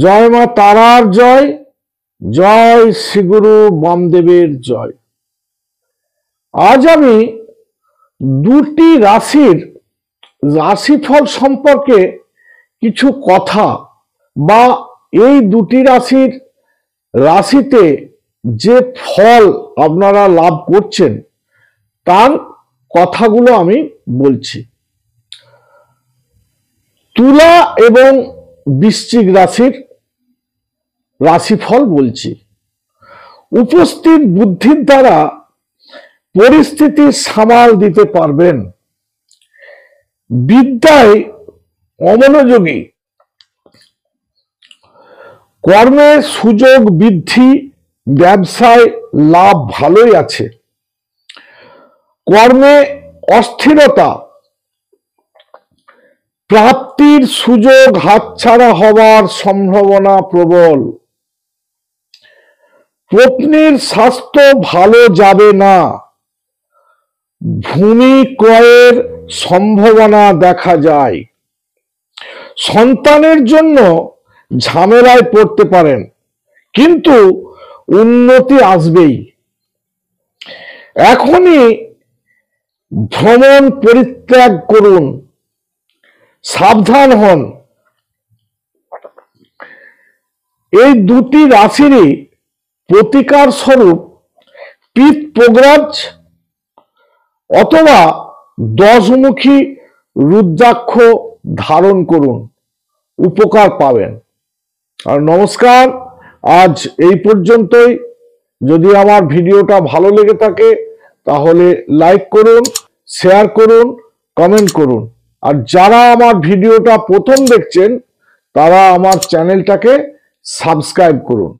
জয় মা তারার জয়, জয় শ্রীগুরু বামদেবের জয়। আজ আমি দুটি রাশির রাশিফল সম্পর্কে কিছু কথা বা এই দুটি রাশির রাশিতে যে ফল আপনারা লাভ করছেন তার কথাগুলো আমি বলছি। তুলা এবং বৃশ্চিক রাশির রাশিফল বলছি। উপস্থিত বুদ্ধির দ্বারা পরিস্থিতি সামাল দিতে পারবেন। বিদ্যায় অমনোযোগী, কর্মে সুযোগ বৃদ্ধি, ব্যবসায় লাভ ভালোই আছে। কর্মে অস্থিরতা, প্রাপ্তির সুযোগ হাতছাড়া হওয়ার সম্ভাবনা প্রবল। পত্নীর স্বাস্থ্য ভালো যাবে না। ভূমি ক্রয়ের সম্ভাবনা দেখা যায়। সন্তানের জন্য ঝামেলায় পড়তে পারেন, কিন্তু উন্নতি আসবেই। এখনই ভ্রমণ পরিত্যাগ করুন, সাবধান হন। এই দুটি রাশিরই প্রতিকার স্বরূপ পিত পোগরাজ অথবা 10মুখী রুদ্রাক্ষ ধারণ করুন, উপকার পাবেন। আর নমস্কার, আজ এই পর্যন্তই। যদি আমার ভিডিওটা ভালো লেগে থাকে তাহলে লাইক করুন, শেয়ার করুন, কমেন্ট করুন। আর যারা আমার ভিডিওটা প্রথম দেখছেন তারা আমার চ্যানেলটাকে সাবস্ক্রাইব করুন।